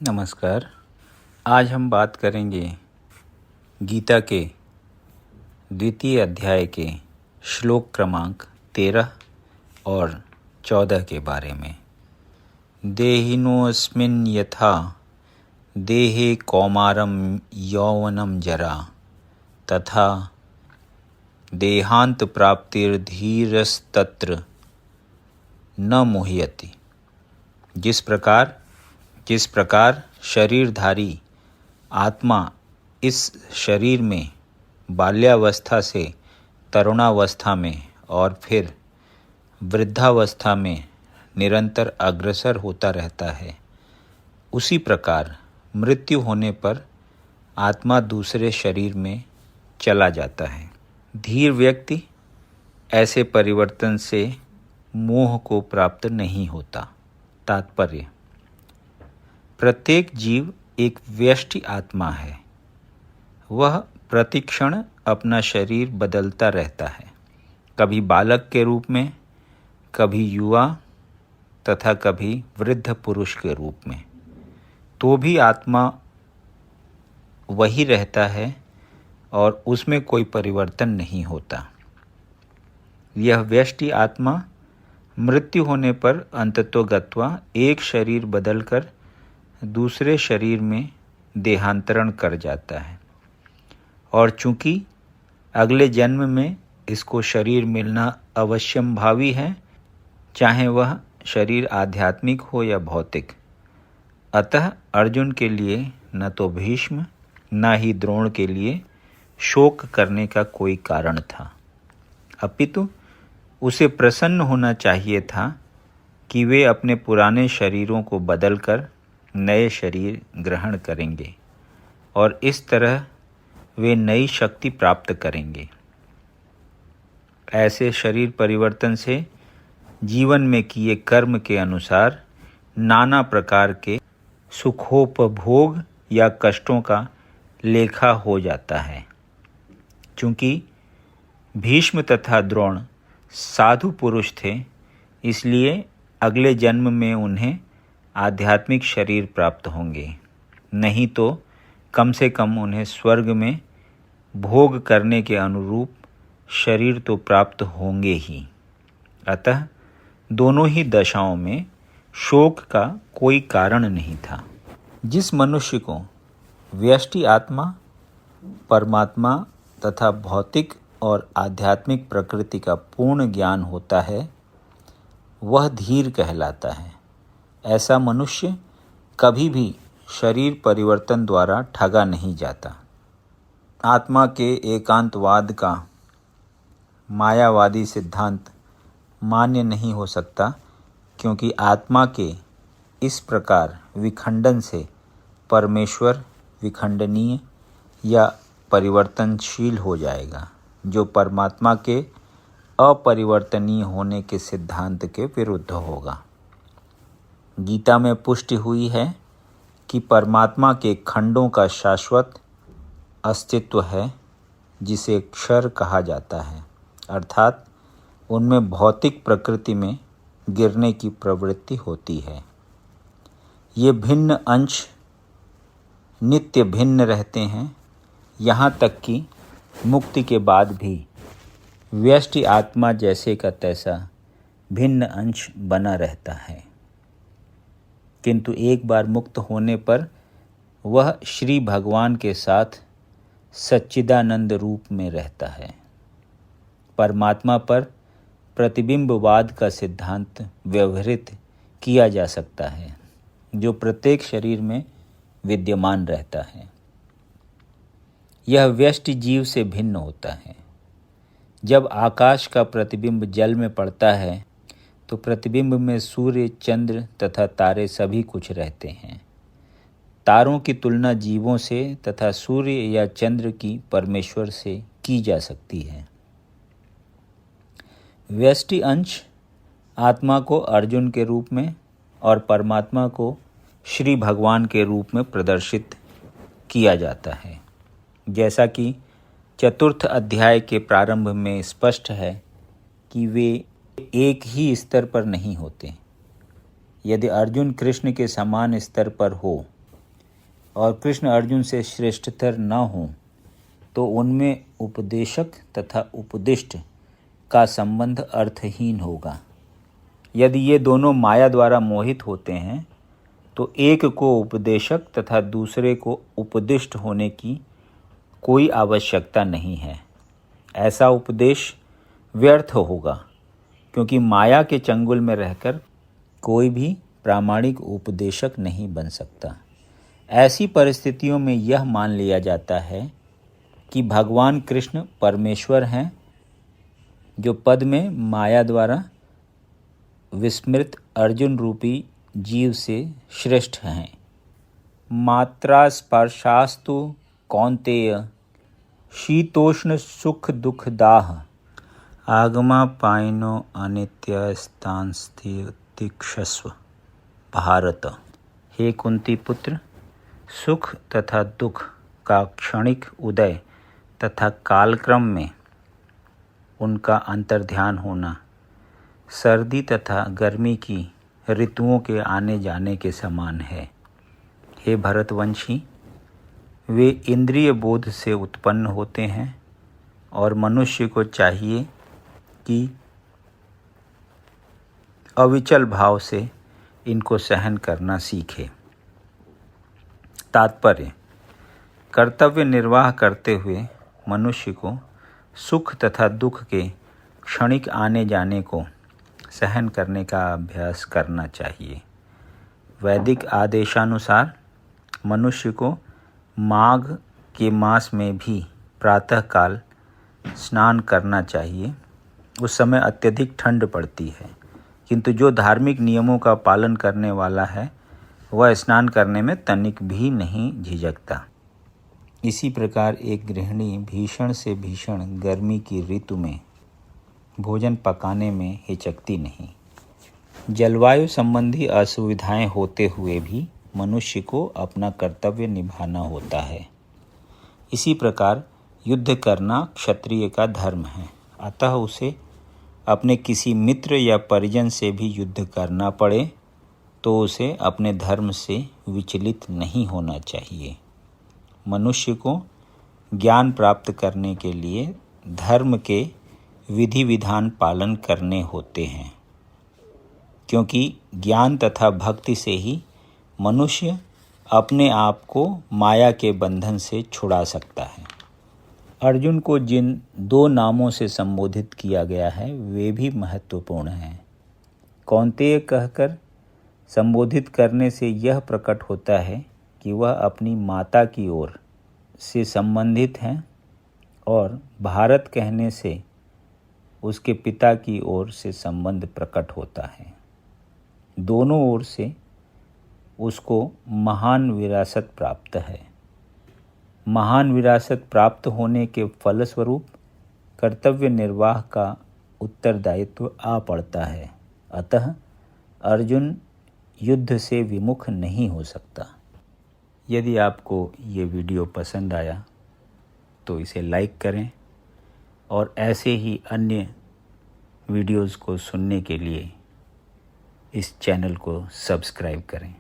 नमस्कार। आज हम बात करेंगे गीता के द्वितीय अध्याय के श्लोक क्रमांक 13 और 14 के बारे में। देहिनोऽस्मिन् यथा देहे कौमारं यौवनं जरा तथा देहांत प्राप्तिर्धीरस्तत्र न मुह्यति। जिस प्रकार शरीरधारी आत्मा इस शरीर में बाल्यावस्था से तरुणावस्था में और फिर वृद्धावस्था में निरंतर अग्रसर होता रहता है, उसी प्रकार मृत्यु होने पर आत्मा दूसरे शरीर में चला जाता है। धीर व्यक्ति ऐसे परिवर्तन से मोह को प्राप्त नहीं होता। तात्पर्य: प्रत्येक जीव एक व्यष्टि आत्मा है। वह प्रतिक्षण अपना शरीर बदलता रहता है, कभी बालक के रूप में, कभी युवा तथा कभी वृद्ध पुरुष के रूप में। तो भी आत्मा वही रहता है और उसमें कोई परिवर्तन नहीं होता। यह व्यष्टि आत्मा मृत्यु होने पर अंततोगत्वा एक शरीर बदलकर दूसरे शरीर में देहांतरण कर जाता है, और चूंकि अगले जन्म में इसको शरीर मिलना अवश्यंभावी है, चाहे वह शरीर आध्यात्मिक हो या भौतिक। अतः अर्जुन के लिए न तो भीष्म न ही द्रोण के लिए शोक करने का कोई कारण था, अपितु उसे प्रसन्न होना चाहिए था कि वे अपने पुराने शरीरों को बदलकर नए शरीर ग्रहण करेंगे और इस तरह वे नई शक्ति प्राप्त करेंगे। ऐसे शरीर परिवर्तन से जीवन में किए कर्म के अनुसार नाना प्रकार के सुखोपभोग या कष्टों का लेखा हो जाता है। चूँकि भीष्म तथा द्रोण साधु पुरुष थे, इसलिए अगले जन्म में उन्हें आध्यात्मिक शरीर प्राप्त होंगे, नहीं तो कम से कम उन्हें स्वर्ग में भोग करने के अनुरूप शरीर तो प्राप्त होंगे ही। अतः दोनों ही दशाओं में शोक का कोई कारण नहीं था। जिस मनुष्य को व्यष्टि आत्मा, परमात्मा तथा भौतिक और आध्यात्मिक प्रकृति का पूर्ण ज्ञान होता है, वह धीर कहलाता है। ऐसा मनुष्य कभी भी शरीर परिवर्तन द्वारा ठगा नहीं जाता। आत्मा के एकांतवाद का मायावादी सिद्धांत मान्य नहीं हो सकता, क्योंकि आत्मा के इस प्रकार विखंडन से परमेश्वर विखंडनीय या परिवर्तनशील हो जाएगा, जो परमात्मा के अपरिवर्तनीय होने के सिद्धांत के विरुद्ध होगा। गीता में पुष्टि हुई है कि परमात्मा के खंडों का शाश्वत अस्तित्व है, जिसे क्षर कहा जाता है, अर्थात उनमें भौतिक प्रकृति में गिरने की प्रवृत्ति होती है। ये भिन्न अंश नित्य भिन्न रहते हैं, यहाँ तक कि मुक्ति के बाद भी व्यष्टि आत्मा जैसे का तैसा भिन्न अंश बना रहता है, किंतु एक बार मुक्त होने पर वह श्री भगवान के साथ सच्चिदानंद रूप में रहता है। परमात्मा पर प्रतिबिंबवाद का सिद्धांत व्यवहृत किया जा सकता है, जो प्रत्येक शरीर में विद्यमान रहता है। यह व्यष्टि जीव से भिन्न होता है। जब आकाश का प्रतिबिंब जल में पड़ता है, तो प्रतिबिंब में सूर्य, चंद्र तथा तारे सभी कुछ रहते हैं। तारों की तुलना जीवों से तथा सूर्य या चंद्र की परमेश्वर से की जा सकती है। व्यष्टि अंश आत्मा को अर्जुन के रूप में और परमात्मा को श्री भगवान के रूप में प्रदर्शित किया जाता है। जैसा कि चतुर्थ अध्याय के प्रारंभ में स्पष्ट है कि वे एक ही स्तर पर नहीं होते। यदि अर्जुन कृष्ण के समान स्तर पर हो और कृष्ण अर्जुन से श्रेष्ठतर न हों तो उनमें उपदेशक तथा उपदिष्ट का संबंध अर्थहीन होगा। यदि ये दोनों माया द्वारा मोहित होते हैं तो एक को उपदेशक तथा दूसरे को उपदिष्ट होने की कोई आवश्यकता नहीं है। ऐसा उपदेश व्यर्थ होगा, क्योंकि माया के चंगुल में रहकर कोई भी प्रामाणिक उपदेशक नहीं बन सकता। ऐसी परिस्थितियों में यह मान लिया जाता है कि भगवान कृष्ण परमेश्वर हैं, जो पद में माया द्वारा विस्मृत अर्जुन रूपी जीव से श्रेष्ठ हैं। मात्रा स्पर्शास्तु कौन्तेय शीतोष्ण सुख दुख दाह आगमापायनो अनित्यस्तांस्तितिक्षस्व भारत। हे कुंती पुत्र, सुख तथा दुख का क्षणिक उदय तथा कालक्रम में उनका अंतर्ध्यान होना सर्दी तथा गर्मी की ऋतुओं के आने जाने के समान है। हे भरतवंशी, वे इंद्रिय बोध से उत्पन्न होते हैं और मनुष्य को चाहिए कि अविचल भाव से इनको सहन करना सीखे। तात्पर्य: कर्तव्य निर्वाह करते हुए मनुष्य को सुख तथा दुख के क्षणिक आने जाने को सहन करने का अभ्यास करना चाहिए। वैदिक आदेशानुसार मनुष्य को माघ के मास में भी प्रातःकाल स्नान करना चाहिए। उस समय अत्यधिक ठंड पड़ती है, किंतु जो धार्मिक नियमों का पालन करने वाला है वह स्नान करने में तनिक भी नहीं झिझकता। इसी प्रकार एक गृहिणी भीषण से भीषण गर्मी की ऋतु में भोजन पकाने में हिचकती नहीं। जलवायु संबंधी असुविधाएं होते हुए भी मनुष्य को अपना कर्तव्य निभाना होता है। इसी प्रकार युद्ध करना क्षत्रिय का धर्म है, अतः उसे अपने किसी मित्र या परिजन से भी युद्ध करना पड़े तो उसे अपने धर्म से विचलित नहीं होना चाहिए। मनुष्य को ज्ञान प्राप्त करने के लिए धर्म के विधि विधान पालन करने होते हैं, क्योंकि ज्ञान तथा भक्ति से ही मनुष्य अपने आप को माया के बंधन से छुड़ा सकता है। अर्जुन को जिन दो नामों से संबोधित किया गया है वे भी महत्वपूर्ण हैं। कौन्तेय कहकर संबोधित करने से यह प्रकट होता है कि वह अपनी माता की ओर से संबंधित हैं, और भारत कहने से उसके पिता की ओर से संबंध प्रकट होता है। दोनों ओर से उसको महान विरासत प्राप्त है। महान विरासत प्राप्त होने के फलस्वरूप कर्तव्य निर्वाह का उत्तरदायित्व आ पड़ता है। अतः अर्जुन युद्ध से विमुख नहीं हो सकता। यदि आपको ये वीडियो पसंद आया तो इसे लाइक करें और ऐसे ही अन्य वीडियोज़ को सुनने के लिए इस चैनल को सब्सक्राइब करें।